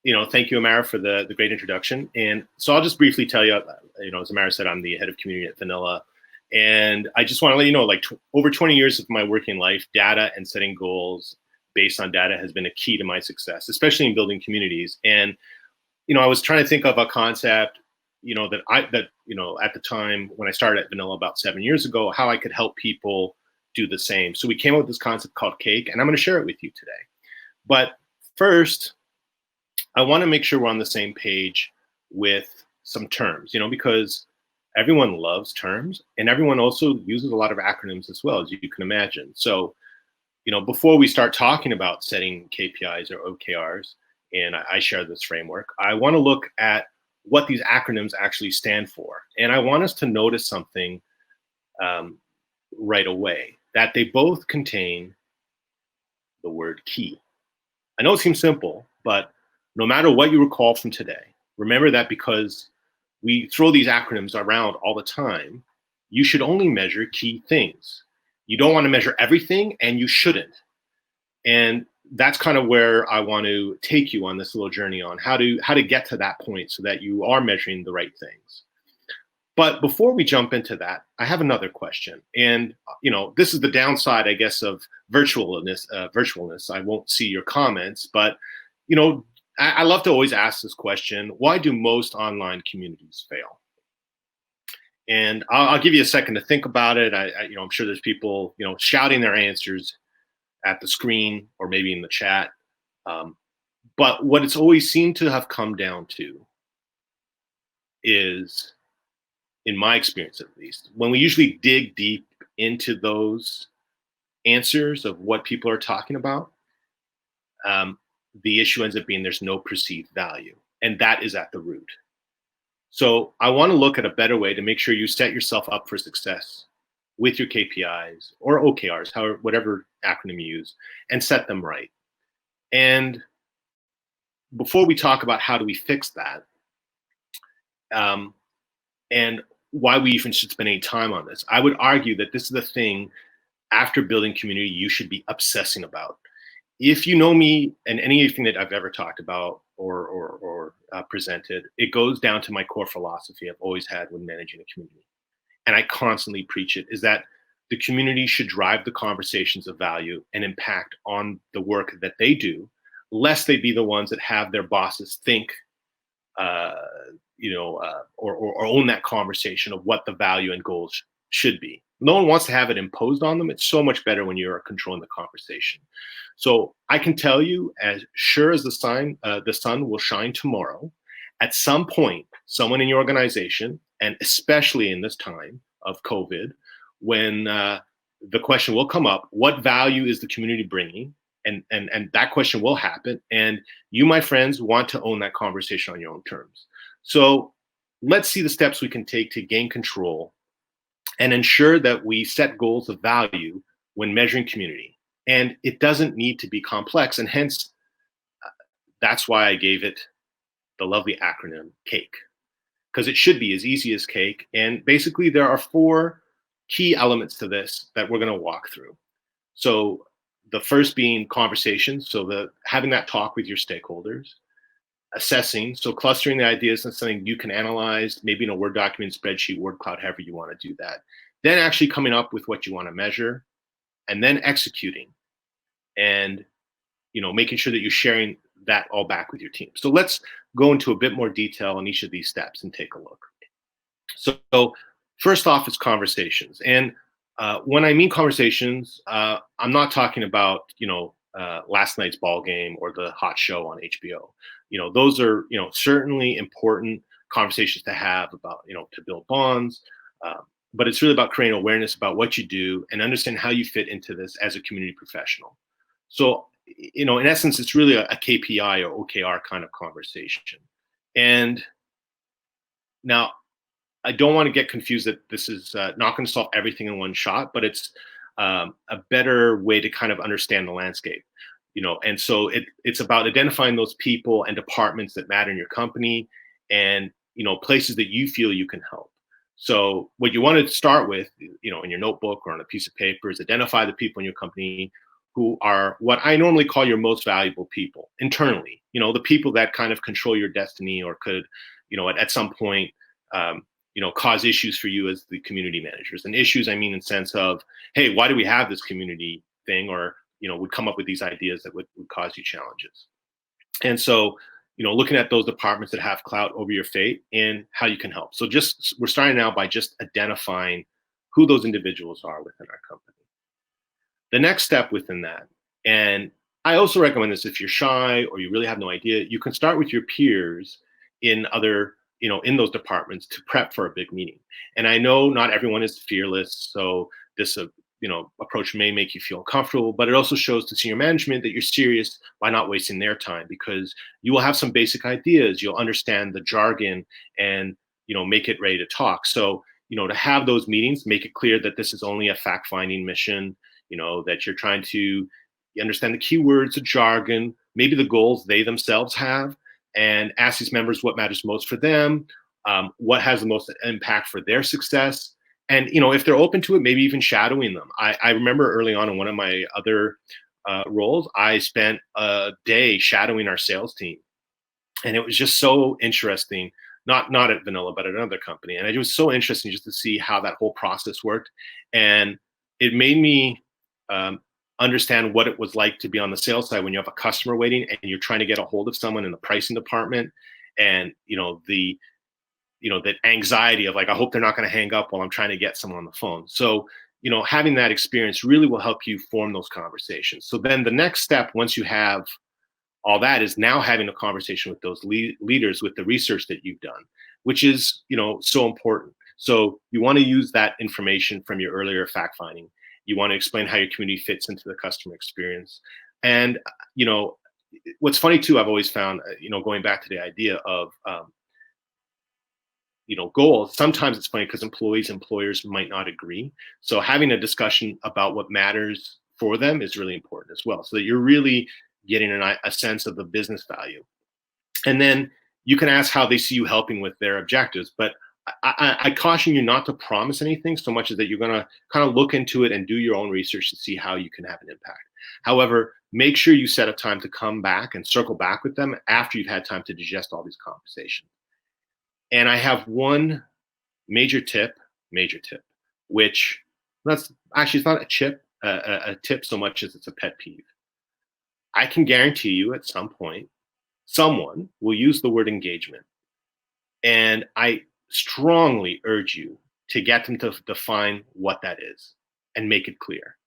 Thank you, Amara, for the great introduction. And so I'll just briefly tell you, as Amara said, I'm the head of community at Vanilla. And I just want to let you know, over 20 years of my working life, data and setting goals based on data has been a key to my success, especially in building communities. And, I was trying to think of a concept, at the time when I started at Vanilla about 7 years ago, how I could help people do the same. So we came up with this concept called C.A.K.E, and I'm going to share it with you today. But first, I want to make sure we're on the same page with some terms, because everyone loves terms and everyone also uses a lot of acronyms as well, as you can imagine. So, before we start talking about setting KPIs or OKRs, and I share this framework, I want to look at what these acronyms actually stand for. And I want us to notice something right away, that they both contain the word key. I know it seems simple, but no matter what you recall from today, remember that because we throw these acronyms around all the time, you should only measure key things. You don't want to measure everything, and you shouldn't. And that's kind of where I want to take you on this little journey on how to get to that point so that you are measuring the right things. But before we jump into that, I have another question. And, this is the downside, I guess, of virtualness. I won't see your comments, but, I love to always ask this question: why do most online communities fail? And I'll give you a second to think about it. I'm sure there's people, shouting their answers at the screen or maybe in the chat. But what it's always seemed to have come down to is, in my experience at least, when we usually dig deep into those answers of what people are talking about, the issue ends up being there's no perceived value. And that is at the root. So I want to look at a better way to make sure you set yourself up for success with your KPIs or OKRs, whatever acronym you use, and set them right. And before we talk about how do we fix that, and why we even should spend any time on this, I would argue that this is the thing after building community you should be obsessing about. If you know me and anything that I've ever talked about or presented, it goes down to my core philosophy I've always had when managing a community. And I constantly preach it, is that the community should drive the conversations of value and impact on the work that they do, lest they be the ones that have their bosses think, or own that conversation of what the value and goals should be. No one wants to have it imposed on them. It's so much better when you're controlling the conversation. So I can tell you, as sure as the sun will shine tomorrow, at some point, someone in your organization, and especially in this time of COVID, when the question will come up, what value is the community bringing? And that question will happen. And you, my friends, want to own that conversation on your own terms. So let's see the steps we can take to gain control and ensure that we set goals of value when measuring community. And it doesn't need to be complex. And hence, that's why I gave it the lovely acronym C.A.K.E, because it should be as easy as cake. And basically, there are 4 key elements to this that we're going to walk through. So the first being conversation, so having that talk with your stakeholders. Assessing, so clustering the ideas into something you can analyze, maybe in a Word document, spreadsheet, word cloud, however you want to do that. Then actually coming up with what you want to measure, and then executing, and making sure that you're sharing that all back with your team. So let's go into a bit more detail on each of these steps and take a look. So first off is conversations. And when I mean conversations, I'm not talking about, last night's ball game or the hot show on HBO. Those are, certainly important conversations to have about, to build bonds. But it's really about creating awareness about what you do and understand how you fit into this as a community professional. So, in essence, it's really a KPI or OKR kind of conversation. And now, I don't want to get confused that this is not going to solve everything in one shot, but it's a better way to kind of understand the landscape. And so it's about identifying those people and departments that matter in your company, and places that you feel you can help. So what you want to start with, in your notebook or on a piece of paper, is identify the people in your company who are what I normally call your most valuable people internally. The people that kind of control your destiny or could, at some point, um, cause issues for you as the community managers. And issues, I mean, in sense of, hey, why do we have this community thing? Or, would come up with these ideas that would cause you challenges. And so, looking at those departments that have clout over your fate and how you can help. So just we're starting now by just identifying who those individuals are within our company. The next step within that, and I also recommend this if you're shy or you really have no idea, you can start with your peers in other, in those departments to prep for a big meeting. And I know not everyone is fearless, so this approach may make you feel uncomfortable, but it also shows to senior management that you're serious by not wasting their time, because you will have some basic ideas, you'll understand the jargon, and make it ready to talk. So to have those meetings, make it clear that this is only a fact finding mission, that you're trying to understand the keywords, the jargon, maybe the goals they themselves have, and ask these members what matters most for them, what has the most impact for their success. And if they're open to it, maybe even shadowing them. I remember early on in one of my other roles, I spent a day shadowing our sales team, and it was just so interesting. Not at Vanilla, but at another company, and it was so interesting just to see how that whole process worked, and it made me understand what it was like to be on the sales side when you have a customer waiting and you're trying to get a hold of someone in the pricing department, and that anxiety of like, I hope they're not going to hang up while I'm trying to get someone on the phone. So having that experience really will help you form those conversations. So then the next step, once you have all that, is now having a conversation with those leaders with the research that you've done, which is so important. So you want to use that information from your earlier fact finding. You want to explain how your community fits into the customer experience. And what's funny too, I've always found, going back to the idea of goals, sometimes it's funny because employers might not agree. So having a discussion about what matters for them is really important as well, so that you're really getting a sense of the business value. And then you can ask how they see you helping with their objectives. But I caution you not to promise anything so much as that you're going to kind of look into it and do your own research to see how you can have an impact. However, make sure you set a time to come back and circle back with them after you've had time to digest all these conversations. And I have one major tip, which that's actually, it's not a tip so much as it's a pet peeve. I can guarantee you at some point, someone will use the word engagement. And I strongly urge you to get them to define what that is and make it clear.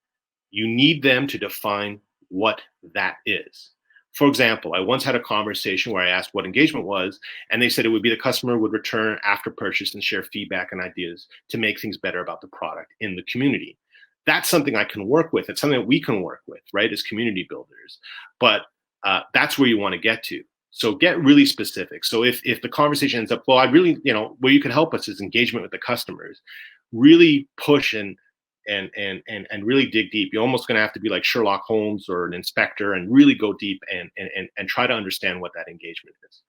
You need them to define what that is. For example, I once had a conversation where I asked what engagement was, and they said it would be the customer would return after purchase and share feedback and ideas to make things better about the product in the community. That's something I can work with. It's something that we can work with, right, as community builders. But that's where you want to get to. So get really specific. So if the conversation ends up, well, I really, where you can help us is engagement with the customers. Really push and really dig deep. You're almost going to have to be like Sherlock Holmes or an inspector and really go deep and try to understand what that engagement is.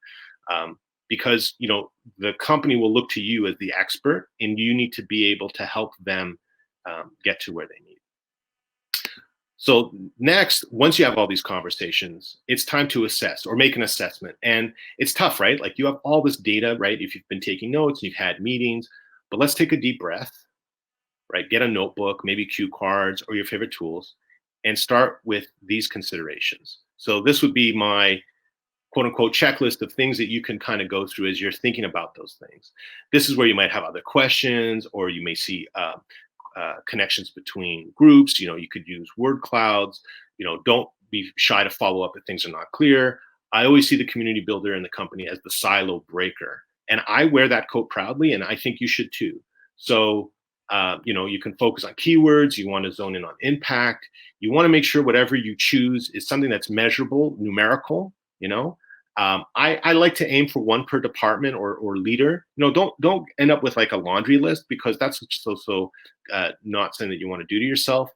Because the company will look to you as the expert, and you need to be able to help them get to where they need. So next, once you have all these conversations, it's time to assess or make an assessment. And it's tough, right? Like you have all this data, right? If you've been taking notes, you've had meetings, but let's take a deep breath, right? Get a notebook, maybe cue cards or your favorite tools, and start with these considerations. So this would be my quote unquote checklist of things that you can kind of go through as you're thinking about those things. This is where you might have other questions, or you may see connections between groups. You could use word clouds. Don't be shy to follow up if things are not clear. I always see the community builder in the company as the silo breaker, and I wear that coat proudly, and I think you should too. So you can focus on keywords. You want to zone in on impact. You want to make sure whatever you choose is something that's measurable, numerical. I like to aim for one per department or leader. Don't end up with like a laundry list, because that's just also not something that you want to do to yourself.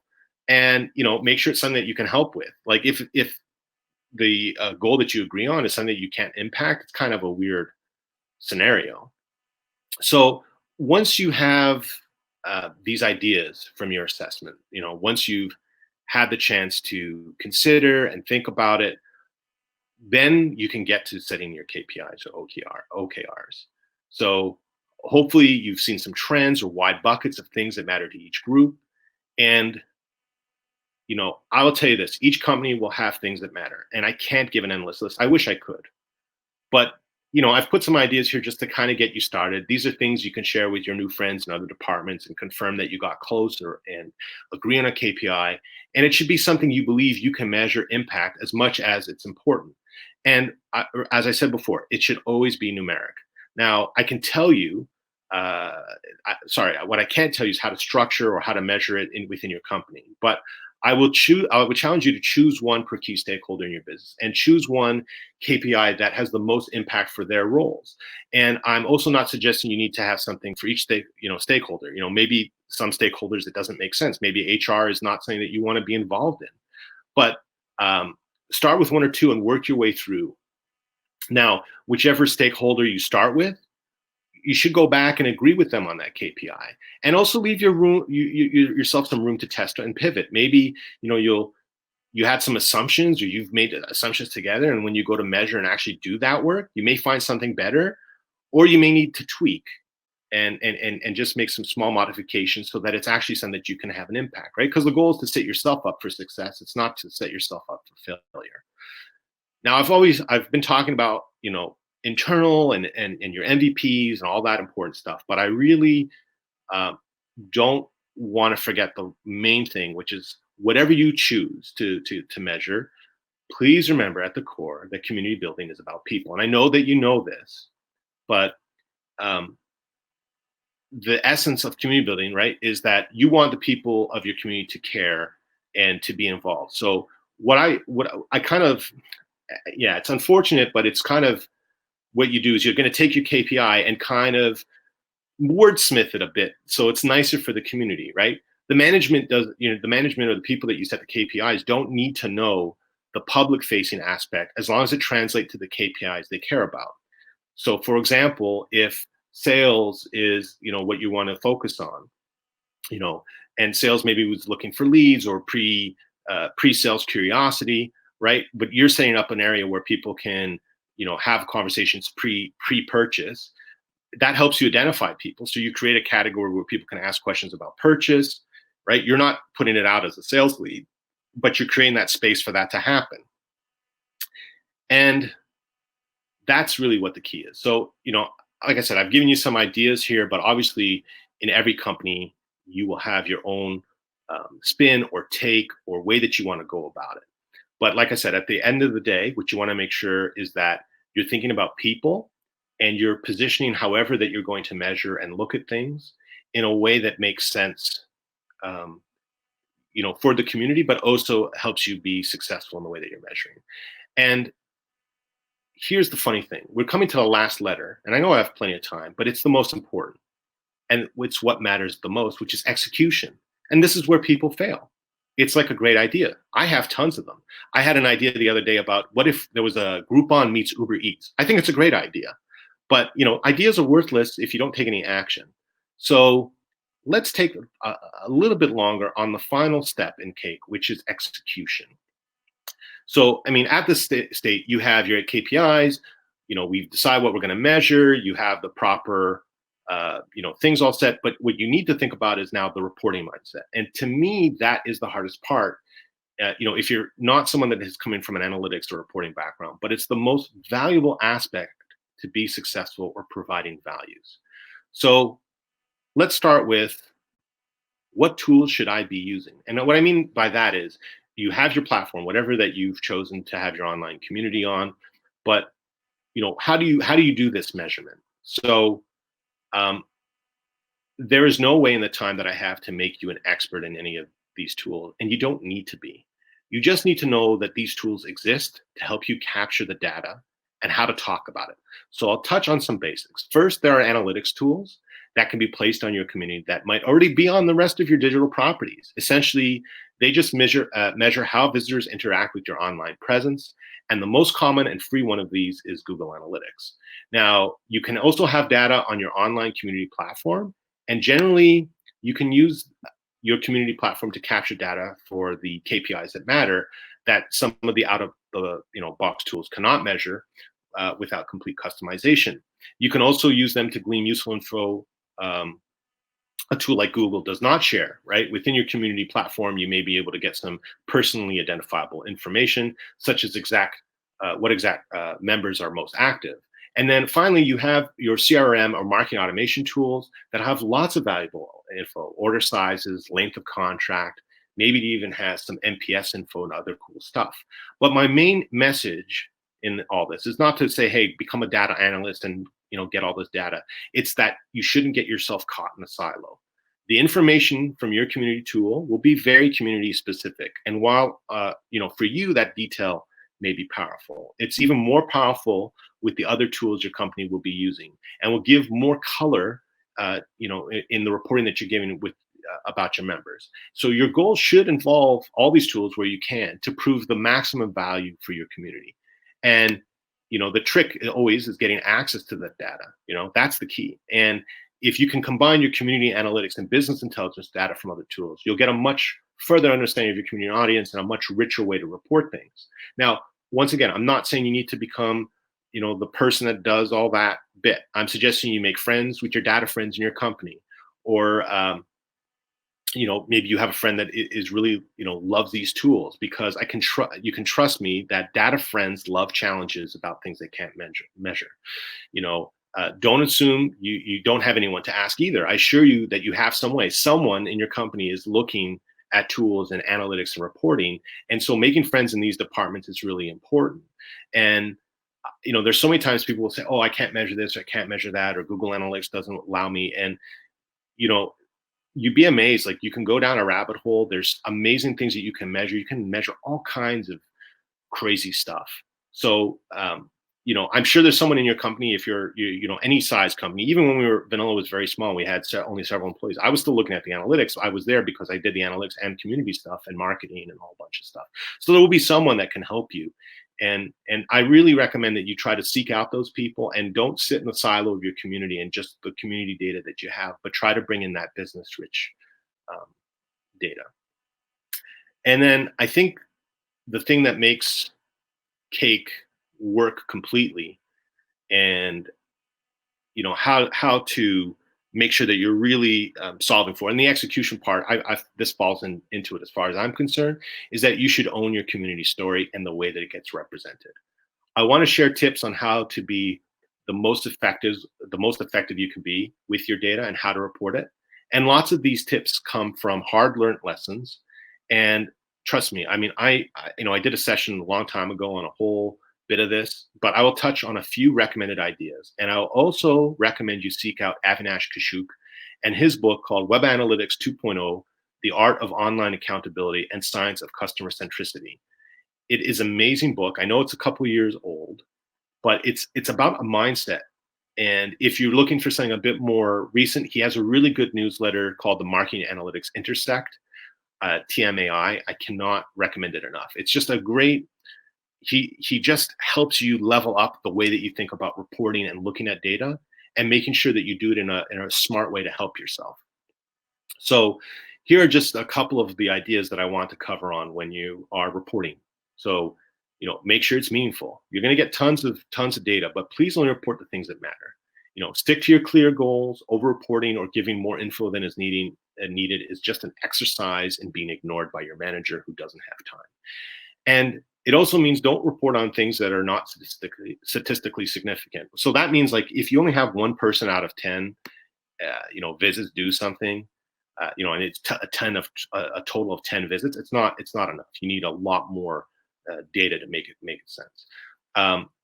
And make sure it's something that you can help with. Like if the goal that you agree on is something that you can't impact, it's kind of a weird scenario. So once you have these ideas from your assessment, once you've had the chance to consider and think about it, then you can get to setting your KPIs or OKRs. So hopefully you've seen some trends or wide buckets of things that matter to each group. And I will tell you this, each company will have things that matter. And I can't give an endless list. I wish I could. But I've put some ideas here just to kind of get you started. These are things you can share with your new friends in other departments and confirm that you got closer and agree on a KPI. And it should be something you believe you can measure impact as much as it's important. And as I said before, it should always be numeric. Now, I can tell you, what I can't tell you is how to structure or how to measure it within your company. But I would challenge you to choose one per key stakeholder in your business and choose one KPI that has the most impact for their roles. And I'm also not suggesting you need to have something for each stakeholder. Maybe some stakeholders it doesn't make sense. Maybe HR is not something that you want to be involved in. But start with one or two and work your way through. Now, whichever stakeholder you start with, you should go back and agree with them on that KPI, and also leave yourself some room to test and pivot. Maybe you had some assumptions, or you've made assumptions together, and when you go to measure and actually do that work, you may find something better, or you may need to tweak and just make some small modifications so that it's actually something that you can have an impact, right? Because the goal is to set yourself up for success. It's not to set yourself up for failure. Now, I've been talking about internal and your MVPs and all that important stuff, but I really don't want to forget the main thing, which is whatever you choose to measure. Please remember at the core that community building is about people, and I know that you know this, but the essence of community building, right, is that you want the people of your community to care and to be involved. So what I kind of, yeah, it's unfortunate, but it's kind of what you do is you're going to take your KPI and kind of wordsmith it a bit so it's nicer for the community, right? The management or the people that you set the KPIs don't need to know the public facing aspect as long as it translates to the KPIs they care about. So for example, if sales is what you want to focus on, and sales maybe was looking for leads or pre-sales curiosity, right? But you're setting up an area where people can have conversations pre-purchase. That helps you identify people. So you create a category where people can ask questions about purchase, right? You're not putting it out as a sales lead, but you're creating that space for that to happen. And that's really what the key is. So, like I said, I've given you some ideas here, but obviously in every company, you will have your own spin or take or way that you want to go about it. But like I said, at the end of the day, what you want to make sure is that you're thinking about people and you're positioning however that you're going to measure and look at things in a way that makes sense, for the community, but also helps you be successful in the way that you're measuring. And here's the funny thing. We're coming to the last letter, and I know I have plenty of time, but it's the most important. And it's what matters the most, which is execution. And this is where people fail. It's like a great idea. I have tons of them. I had an idea the other day about what if there was a Groupon meets Uber Eats. I think it's a great idea. But ideas are worthless if you don't take any action. So let's take a little bit longer on the final step in C.A.K.E, which is execution. So, at this state, you have your KPIs, we decide what we're going to measure, you have the proper, things all set, but what you need to think about is now the reporting mindset. And to me, that is the hardest part. If you're not someone that is coming from an analytics or reporting background, but it's the most valuable aspect to be successful or providing values. So let's start with, what tools should I be using? And what I mean by that is, you have your platform, whatever that you've chosen to have your online community on, but how do you do this measurement? So there is no way in the time that I have to make you an expert in any of these tools, and you don't need to be. You just need to know that these tools exist to help you capture the data and how to talk about it. So I'll touch on some basics. First, there are analytics tools that can be placed on your community that might already be on the rest of your digital properties. Essentially, they just measure how visitors interact with your online presence. And the most common and free one of these is Google Analytics. Now, you can also have data on your online community platform. And generally, you can use your community platform to capture data for the KPIs that matter, that some of the out of the box tools cannot measure without complete customization. You can also use them to glean useful info. A tool like Google does not share, right? Within your community platform, you may be able to get some personally identifiable information, such as what exact members are most active. And then finally, you have your CRM or marketing automation tools that have lots of valuable info, order sizes, length of contract, maybe it even has some NPS info and other cool stuff. But my main message in all this is not to say, hey, become a data analyst and get all this data. It's that you shouldn't get yourself caught in a silo. The information from your community tool will be very community specific. And while for you that detail may be powerful, it's even more powerful with the other tools your company will be using, and will give more color, in the reporting that you're giving with about your members. So your goal should involve all these tools where you can to prove the maximum value for your community. And the trick always is getting access to that data. That's the key. And if you can combine your community analytics and business intelligence data from other tools, you'll get a much further understanding of your community audience and a much richer way to report things. Now, once again, I'm not saying you need to become, the person that does all that bit. I'm suggesting you make friends with your data friends in your company, or maybe you have a friend that is really, loves these tools, because you can trust me that data friends love challenges about things they can't measure. Don't assume you don't have anyone to ask either. I assure you that you have some way. Someone in your company is looking at tools and analytics and reporting. And so making friends in these departments is really important. And, there's so many times people will say, oh, I can't measure this, or I can't measure that, or Google Analytics doesn't allow me. And, you'd be amazed. Like, you can go down a rabbit hole. There's amazing things that you can measure. You can measure all kinds of crazy stuff. So, I'm sure there's someone in your company, if you're, any size company, even when Vanilla was very small, we had only several employees. I was still looking at the analytics. I was there because I did the analytics and community stuff and marketing and a whole bunch of stuff. So there will be someone that can help you. And I really recommend that you try to seek out those people and don't sit in the silo of your community and just the community data that you have, but try to bring in that business rich data. And then I think the thing that makes C.A.K.E work completely, and how to make sure that you're really solving for, and the execution part, this falls into it as far as I'm concerned, is that you should own your community story and the way that it gets represented. I want to share tips on how to be the most effective you can be with your data and how to report it. And lots of these tips come from hard learned lessons. And trust me, I mean, I did a session a long time ago on a whole bit of this, but I will touch on a few recommended ideas. And I'll also recommend you seek out Avinash Kashuk and his book called Web Analytics 2.0, The Art of Online Accountability and Science of Customer Centricity. It is an amazing book. I know it's a couple years old, but it's about a mindset. And if you're looking for something a bit more recent, he has a really good newsletter called the Marketing Analytics Intersect, TMAI. I cannot recommend it enough. It's just a great, he just helps you level up the way that you think about reporting and looking at data, and making sure that you do it in a smart way to help yourself. So here are just a couple of the ideas that I want to cover on when you are reporting. So, make sure it's meaningful. You're going to get tons of data, but please only report the things that matter. Stick to your clear goals. Over reporting or giving more info than is needed is just an exercise in being ignored by your manager who doesn't have time. And it also means don't report on things that are not statistically significant. So that means, like, if you only have one person out of 10, visits do something, and it's a total of 10 visits, it's not enough. You need a lot more data to make it sense.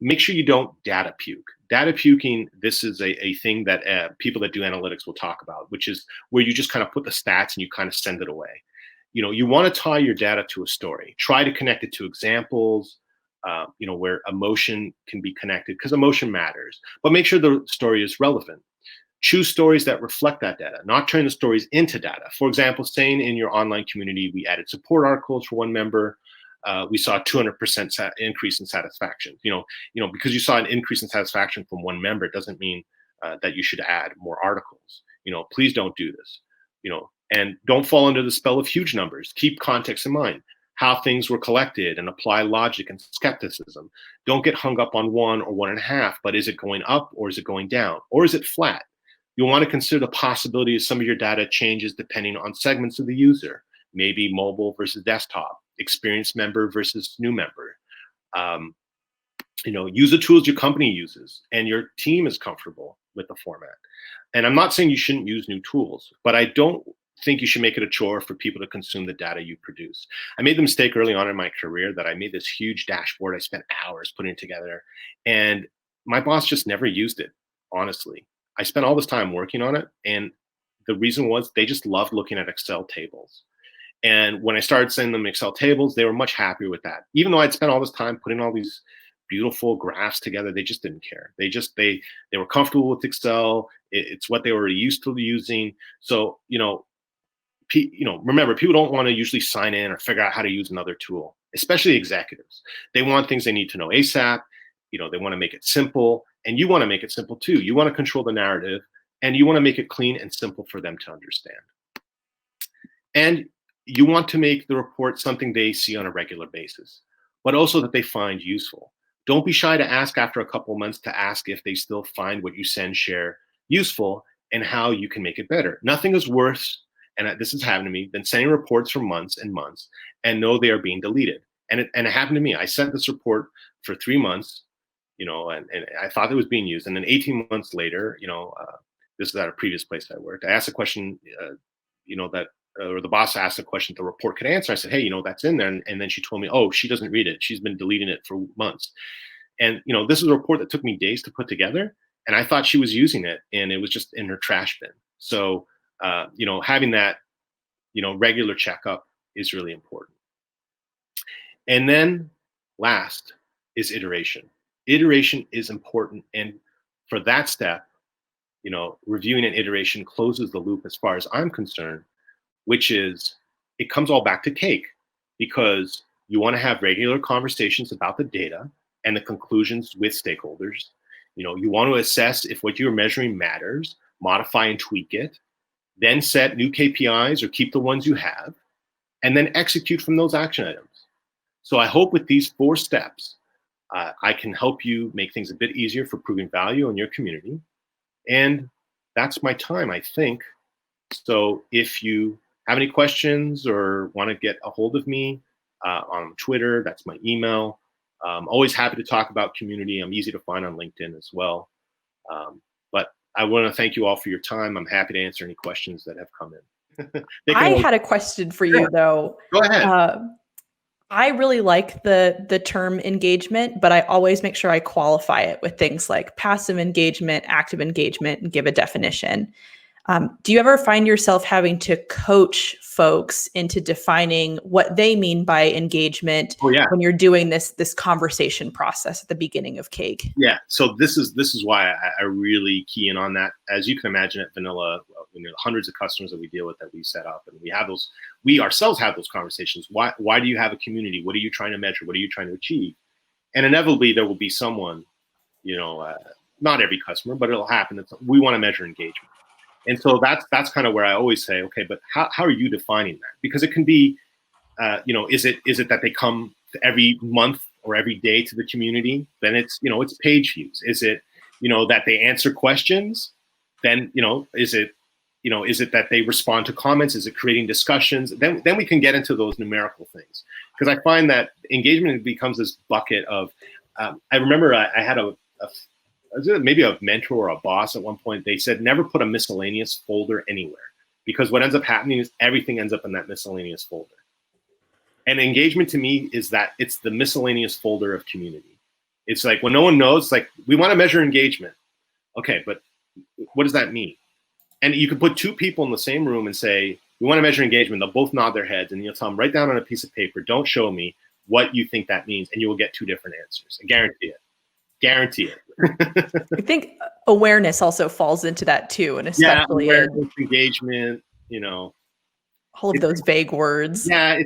Make sure you don't data puke. Data puking, this is a thing that people that do analytics will talk about, which is where you just kind of put the stats and you kind of send it away. You want to tie your data to a story. Try to connect it to examples, where emotion can be connected, because emotion matters. But make sure the story is relevant. Choose stories that reflect that data, not turn the stories into data. For example, saying in your online community, we added support articles for one member. We saw a 200% increase in satisfaction. Because you saw an increase in satisfaction from one member, it doesn't mean that you should add more articles. Please don't do this. And don't fall under the spell of huge numbers. Keep context in mind, how things were collected, and apply logic and skepticism. Don't get hung up on 1 or 1.5, but is it going up or is it going down? Or is it flat? You'll want to consider the possibility of some of your data changes depending on segments of the user, maybe mobile versus desktop, experienced member versus new member. Use the tools your company uses and your team is comfortable with the format. And I'm not saying you shouldn't use new tools, but I don't think you should make it a chore for people to consume the data you produce. I made the mistake early on in my career that I made this huge dashboard. I spent hours putting it together, and my boss just never used it, honestly. I spent all this time working on it, and the reason was they just loved looking at Excel tables. And when I started sending them Excel tables, they were much happier with that. Even though I'd spent all this time putting all these beautiful graphs together, they just didn't care. They were comfortable with Excel. It's what they were used to using. So, remember, people don't want to usually sign in or figure out how to use another tool, especially executives. They want things they need to know ASAP. They want to make it simple, and you want to make it simple too. You want to control the narrative, and you want to make it clean and simple for them to understand. And you want to make the report something they see on a regular basis, but also that they find useful. Don't be shy to ask after a couple months to ask if they still find what you share useful and how you can make it better. Nothing is worse, and this has happened to me, than sending reports for months and months and know they are being deleted. And it happened to me. I sent this report for 3 months, and I thought it was being used. And then 18 months later, this is at a previous place I worked. I asked a question, or the boss asked a question the report could answer. I said, hey, that's in there. And then she told me, oh, she doesn't read it. She's been deleting it for months. And, this is a report that took me days to put together. And I thought she was using it, and it was just in her trash bin. So, having that, regular checkup is really important. And then last is iteration. Iteration is important. And for that step, reviewing an iteration closes the loop as far as I'm concerned, which is it comes all back to C.A.K.E, because you want to have regular conversations about the data and the conclusions with stakeholders. You want to assess if what you're measuring matters, modify and tweak it, then set new KPIs or keep the ones you have, and then execute from those action items. So I hope with these 4 steps, I can help you make things a bit easier for proving value in your community. And that's my time, I think. So if you have any questions or want to get a hold of me on Twitter, that's my email. I'm always happy to talk about community. I'm easy to find on LinkedIn as well. But I want to thank you all for your time. I'm happy to answer any questions that have come in. I had a question for you, though. Go ahead. I really like the term engagement, but I always make sure I qualify it with things like passive engagement, active engagement, and give a definition. Do you ever find yourself having to coach folks into defining what they mean by engagement when you're doing this conversation process at the beginning of C.A.K.E? Yeah. So this is why I really key in on that. As you can imagine, at Vanilla, hundreds of customers that we deal with that we set up, and we ourselves have those conversations. Why do you have a community? What are you trying to measure? What are you trying to achieve? And inevitably there will be someone, not every customer, but it'll happen. We want to measure engagement. And so that's kind of where I always say, okay, but how are you defining that? Because it can be, is it that they come every month or every day to the community? Then it's page views. Is it, that they answer questions? Then, is it that they respond to comments? Is it creating discussions? Then we can get into those numerical things. Because I find that engagement becomes this bucket of, I remember I had maybe a mentor or a boss at one point. They said, never put a miscellaneous folder anywhere, because what ends up happening is everything ends up in that miscellaneous folder. And engagement to me is that it's the miscellaneous folder of community. It's like when no one knows, it's like, we want to measure engagement. Okay, but what does that mean? And you can put 2 people in the same room and say, we want to measure engagement. They'll both nod their heads, and you'll tell them, write down on a piece of paper, don't show me what you think that means, and you will get 2 different answers. I guarantee it. Guarantee it. I think awareness also falls into that too, and especially awareness, engagement, all of those vague words. Yeah,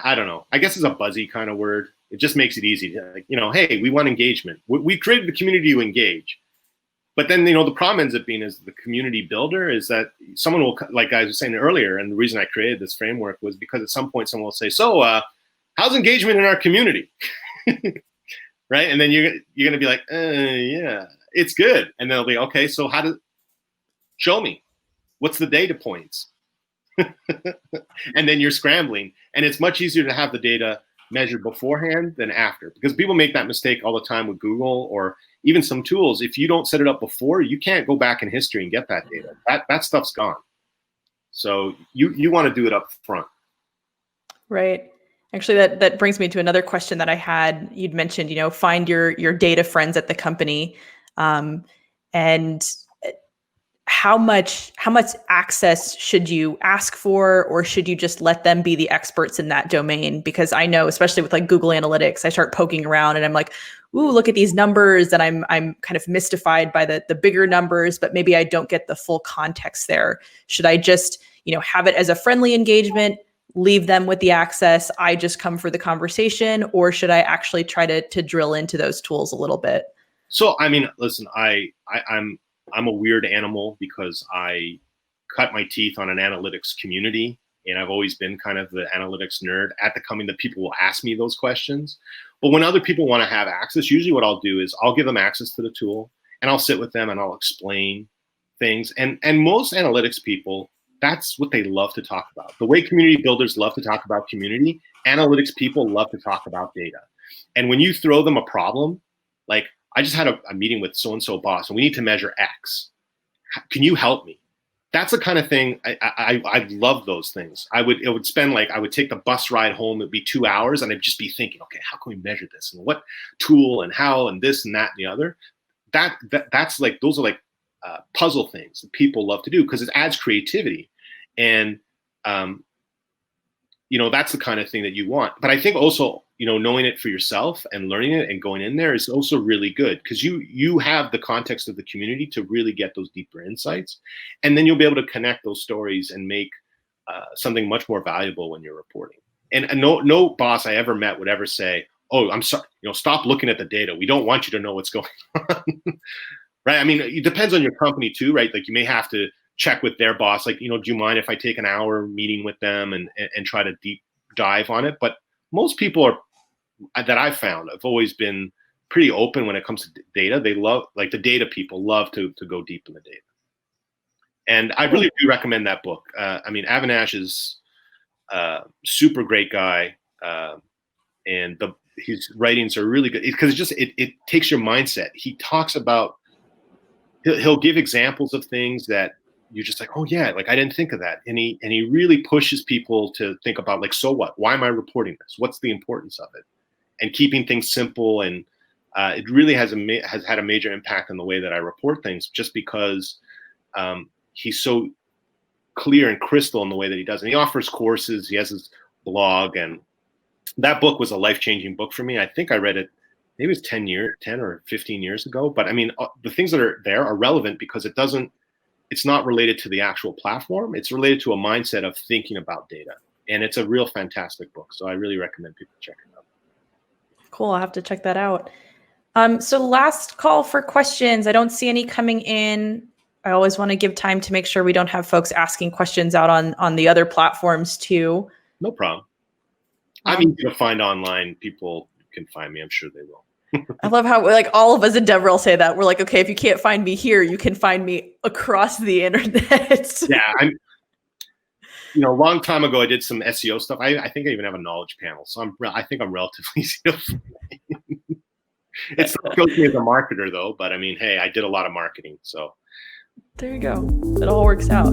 I don't know. I guess it's a buzzy kind of word. It just makes it easy. Like, hey, we want engagement. We created the community to engage. But then, the problem ends up being as the community builder is that someone will, like I was saying earlier, and the reason I created this framework was because at some point someone will say, so how's engagement in our community? Right? And then you're going to be like, yeah, it's good. And they'll be, okay, so show me. What's the data points? And then you're scrambling. And it's much easier to have the data measured beforehand than after, because people make that mistake all the time with Google or even some tools. If you don't set it up before, you can't go back in history and get that data. That stuff's gone. So you want to do it up front. Right. Actually, that brings me to another question that I had. You'd mentioned, find your data friends at the company, and how much access should you ask for, or should you just let them be the experts in that domain? Because I know, especially with like Google Analytics, I start poking around and I'm like, ooh, look at these numbers, and I'm kind of mystified by the bigger numbers, but maybe I don't get the full context there. Should I just, have it as a friendly engagement, leave them with the access, I just come for the conversation, or should I actually try to drill into those tools a little bit? So, I mean, listen, I'm a weird animal because I cut my teeth on an analytics community, and I've always been kind of the analytics nerd at the company that people will ask me those questions. But when other people want to have access, usually what I'll do is I'll give them access to the tool, and I'll sit with them and I'll explain things. And most analytics people, that's what they love to talk about. The way community builders love to talk about community, analytics people love to talk about data. And when you throw them a problem, like, I just had a meeting with so-and-so boss, and we need to measure X. Can you help me? That's the kind of thing I love those things. I would take the bus ride home. It'd be 2 hours, and I'd just be thinking, okay, how can we measure this, and what tool, and how, and this and that and the other. That's like, those are like puzzle things that people love to do because it adds creativity, and that's the kind of thing that you want. But I think also, knowing it for yourself and learning it and going in there is also really good, because you have the context of the community to really get those deeper insights. And then you'll be able to connect those stories and make something much more valuable when you're reporting. And no boss I ever met would ever say, oh, I'm sorry, stop looking at the data. We don't want you to know what's going on. Right? I mean, it depends on your company too, right? Like, you may have to check with their boss, like, do you mind if I take an hour meeting with them and try to deep dive on it? But most people that I've found have always been pretty open when it comes to data. They love, like, the data people love to go deep in the data. And I really do recommend that book. I mean, Avinash is a super great guy, and his writings are really good because it takes your mindset. He talks about, he'll give examples of things that you're just like, oh yeah, like, I didn't think of that. And he really pushes people to think about, like, so what? Why am I reporting this? What's the importance of it? And keeping things simple. And it really has had a major impact on the way that I report things, just because he's so clear and crystal in the way that he does. And he offers courses. He has his blog, and that book was a life-changing book for me. I think I read it, maybe it was 10 or 15 years ago. But I mean, the things that are there are relevant because it's not related to the actual platform. It's related to a mindset of thinking about data. And it's a real fantastic book. So I really recommend people check it out. Cool. I'll have to check that out. So last call for questions. I don't see any coming in. I always want to give time to make sure we don't have folks asking questions out on the other platforms too. No problem. I'm easy to find online. People can find me. I'm sure they will. I love how, like, all of us at DevRel say that. We're like, okay, if you can't find me here, you can find me across the internet. Yeah, a long time ago, I did some SEO stuff. I think I even have a knowledge panel, so I think I'm relatively easy to find. It still kills me as a marketer, though. But I mean, hey, I did a lot of marketing, so there you go. It all works out.